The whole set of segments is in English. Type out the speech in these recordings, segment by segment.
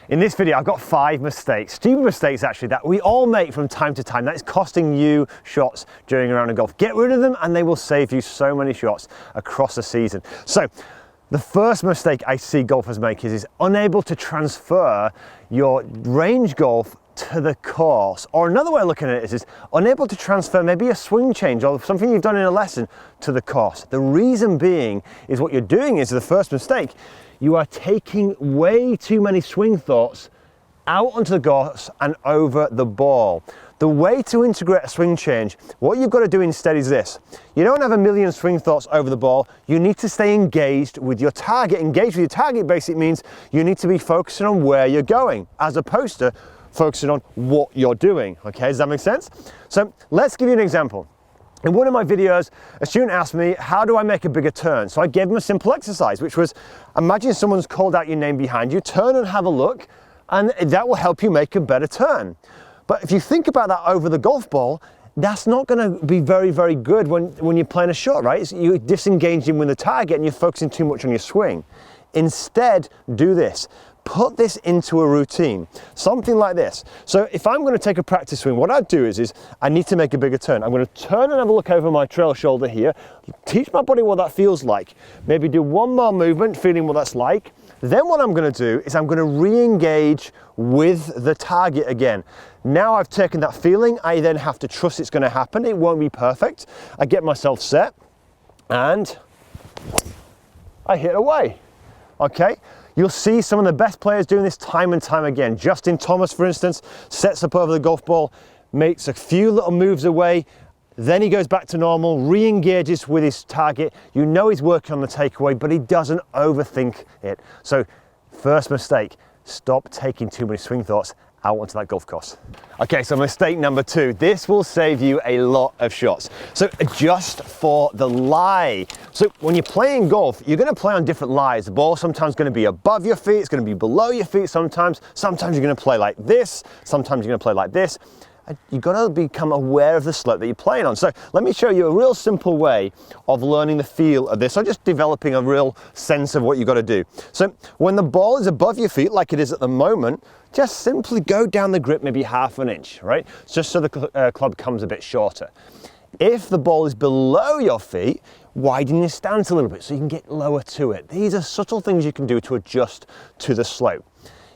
In this video, I've got 5 mistakes, stupid mistakes actually, that we all make from time to time that is costing you shots during a round of golf. Get rid of them and they will save you so many shots across the season. So, the first mistake I see golfers make is unable to transfer your range golf to the course. Or another way of looking at it is unable to transfer maybe a swing change or something you've done in a lesson to the course. The reason being is what you're doing is the first mistake. You are taking way too many swing thoughts out onto the course and over the ball. The way to integrate a swing change, what you've got to do instead is this. You don't have a million swing thoughts over the ball. You need to stay engaged with your target. Engaged with your target basically means you need to be focusing on where you're going as opposed to focusing on what you're doing. Okay, does that make sense? So let's give you an example. In one of my videos, a student asked me, how do I make a bigger turn? So I gave him a simple exercise, which was, imagine someone's called out your name behind you, turn and have a look, and that will help you make a better turn. But if you think about that over the golf ball, that's not going to be very, very good when you're playing a shot, right? You're disengaging with the target and you're focusing too much on your swing. Instead, do this. Put this into a routine, something like this. So if I'm going to take a practice swing, what I'd do is I need to make a bigger turn. I'm going to turn and have a look over my trail shoulder here, teach my body what that feels like, maybe do one more movement, feeling what that's like. Then what I'm going to do is I'm going to re-engage with the target again. Now I've taken that feeling, I then have to trust it's going to happen. It won't be perfect. I get myself set and I hit away. Okay? You'll see some of the best players doing this time and time again. Justin Thomas, for instance, sets up over the golf ball, makes a few little moves away, then he goes back to normal, re-engages with his target. You know he's working on the takeaway, but he doesn't overthink it. So, first mistake, stop taking too many swing thoughts out onto that golf course. Okay, so mistake number 2. This will save you a lot of shots. So adjust for the lie. So when you're playing golf, you're going to play on different lies. The ball's sometimes going to be above your feet, it's going to be below your feet sometimes. Sometimes you're going to play like this, sometimes you're going to play like this. You've got to become aware of the slope that you're playing on. So let me show you a real simple way of learning the feel of this, or just developing a real sense of what you've got to do. So when the ball is above your feet, like it is at the moment, just simply go down the grip maybe ½ an inch, right? Just so the club comes a bit shorter. If the ball is below your feet, widen your stance a little bit so you can get lower to it. These are subtle things you can do to adjust to the slope.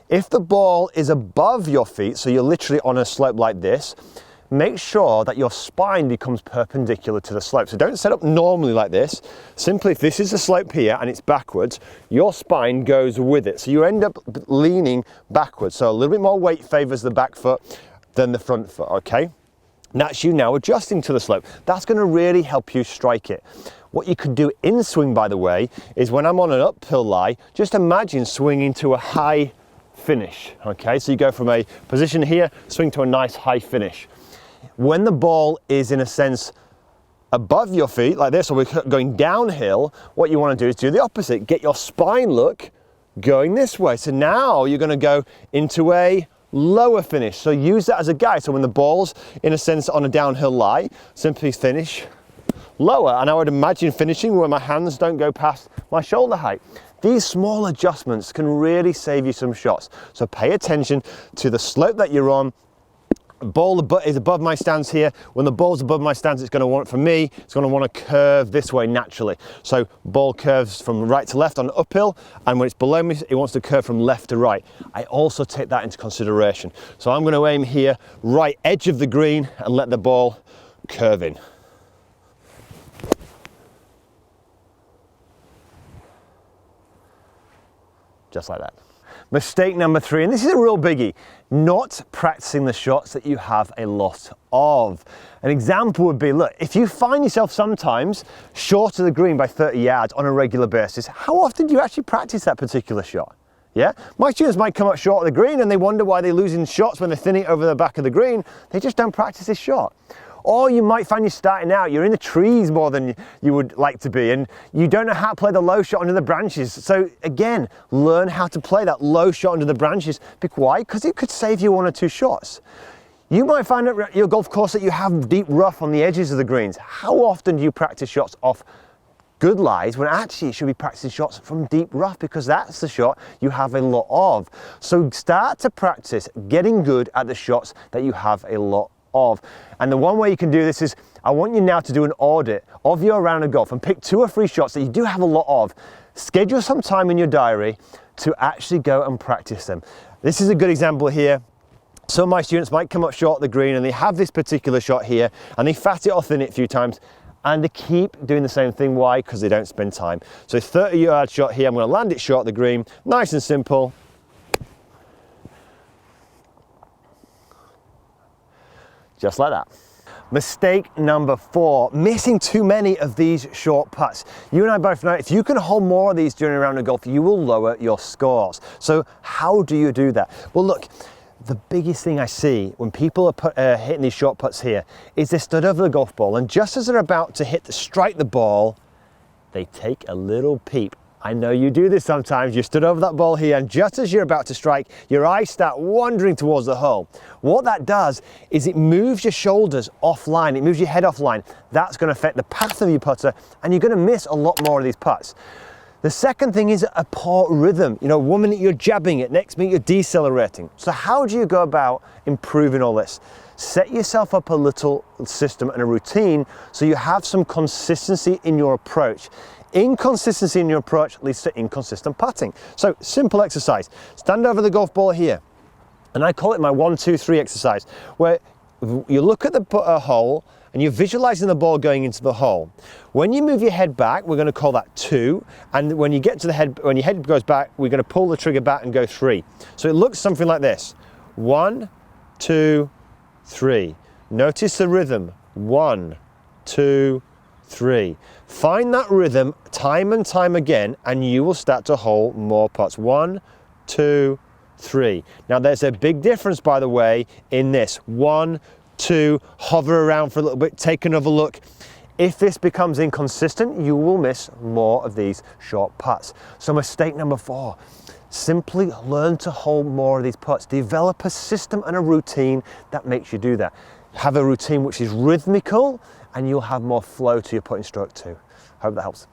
If the ball is above your feet, so you're literally on a slope like this, make sure that your spine becomes perpendicular to the slope. So don't set up normally like this. Simply, if this is the slope here and it's backwards, your spine goes with it. So you end up leaning backwards. So a little bit more weight favors the back foot than the front foot, okay? And that's you now adjusting to the slope. That's going to really help you strike it. What you could do in swing, by the way, is when I'm on an uphill lie, just imagine swinging to a high finish, okay? So you go from a position here, swing to a nice high finish. When the ball is in a sense above your feet like this, or we're going downhill, what you want to do is do the opposite. Get your spine look going this way. So now you're going to go into a lower finish. So use that as a guide. So when the ball's in a sense on a downhill lie, simply finish lower. And I would imagine finishing where my hands don't go past my shoulder height. These small adjustments can really save you some shots. So pay attention to the slope that you're on. Ball is above my stance here. When the ball's above my stance, it's going to want, for me, it's going to want to curve this way naturally. So ball curves from right to left on uphill, and when it's below me, it wants to curve from left to right. I also take that into consideration. So I'm going to aim here, right edge of the green, and let the ball curve in. Just like that. Mistake number 3, and this is a real biggie, not practicing the shots that you have a lot of. An example would be, look, if you find yourself sometimes short of the green by 30 yards on a regular basis, how often do you actually practice that particular shot? Yeah? My students might come up short of the green and they wonder why they're losing shots when they're thinning over the back of the green. They just don't practice this shot. Or you might find you're starting out, you're in the trees more than you would like to be, and you don't know how to play the low shot under the branches. So again, learn how to play that low shot under the branches. Why? Because it could save you 1 or 2 shots. You might find at your golf course that you have deep rough on the edges of the greens. How often do you practice shots off good lies when actually you should be practicing shots from deep rough, because that's the shot you have a lot of. So start to practice getting good at the shots that you have a lot of. And the one way you can do this is, I want you now to do an audit of your round of golf and pick 2 or 3 shots that you do have a lot of. Schedule some time in your diary to actually go and practice them. This is a good example here. Some of my students might come up short of the green and they have this particular shot here and they fat it or thin it a few times and they keep doing the same thing. Why? Because they don't spend time. So 30-yard shot here, I'm going to land it short of the green, nice and simple. Just like that. Mistake number 4, missing too many of these short putts. You and I both know if you can hold more of these during a round of golf, you will lower your scores. So how do you do that? Well, look, the biggest thing I see when people are hitting these short putts here is they stood over the golf ball, and just as they're about to strike the ball, they take a little peep. I know you do this sometimes. You stood over that ball here, and just as you're about to strike, your eyes start wandering towards the hole. What that does is it moves your shoulders offline. It moves your head offline. That's going to affect the path of your putter, and you're going to miss a lot more of these putts. The second thing is a poor rhythm. You know, 1 minute you're jabbing it, next minute you're decelerating. So how do you go about improving all this? Set yourself up a little system and a routine so you have some consistency in your approach. Inconsistency in your approach leads to inconsistent putting. So simple exercise. Stand over the golf ball here. And I call it my 1, 2, 3 exercise, where you look at the hole and you're visualizing the ball going into the hole. When you move your head back, we're going to call that 2. And when you get to the head, when your head goes back, we're going to pull the trigger back and go 3. So it looks something like this. 1, 2, 3. Notice the rhythm. 1, 2, 3. Find that rhythm time and time again, and you will start to hole more putts. 1, 2, 3. Now there's a big difference, by the way, in this. 1, 2, hover around for a little bit, take another look. If this becomes inconsistent, you will miss more of these short putts. So mistake number 4, simply learn to hold more of these putts. Develop a system and a routine that makes you do that. Have a routine which is rhythmical, and you'll have more flow to your putting stroke too. Hope that helps.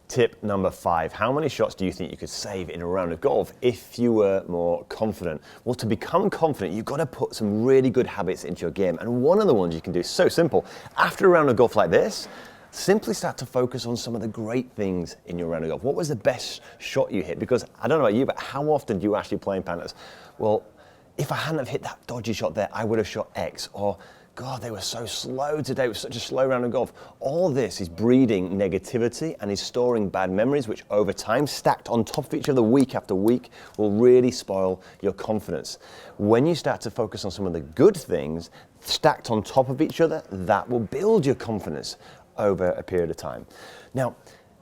Tip number 5, how many shots do you think you could save in a round of golf if you were more confident? Well, to become confident, you've got to put some really good habits into your game. And one of the ones you can do is so simple. After a round of golf like this, simply start to focus on some of the great things in your round of golf. What was the best shot you hit? Because I don't know about you, but how often do you actually play in Panthers? Well, if I hadn't have hit that dodgy shot there, I would have shot X. Or, God, they were so slow today. It was such a slow round of golf. All this is breeding negativity and is storing bad memories, which over time, stacked on top of each other week after week, will really spoil your confidence. When you start to focus on some of the good things stacked on top of each other, that will build your confidence over a period of time. Now,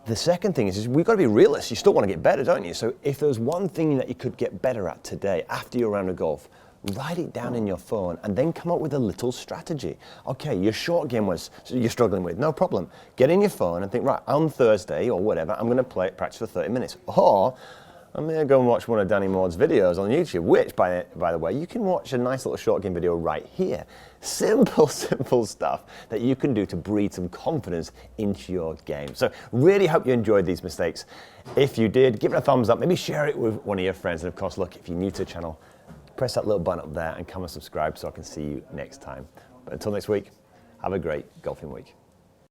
the second thing is we've got to be realists. You still want to get better, don't you? So if there's one thing that you could get better at today after your round of golf, write it down in your phone and then come up with a little strategy. Okay, your short game was you're struggling with, no problem. Get in your phone and think, right, on Thursday or whatever, I'm going to practice for 30 minutes. Or I'm going to go and watch one of Danny Maude's videos on YouTube, which, by the way, you can watch a nice little short game video right here. Simple stuff that you can do to breed some confidence into your game. So really hope you enjoyed these mistakes. If you did, give it a thumbs up. Maybe share it with one of your friends. And of course, look, if you're new to the channel, press that little button up there and come and subscribe so I can see you next time. But until next week, have a great golfing week.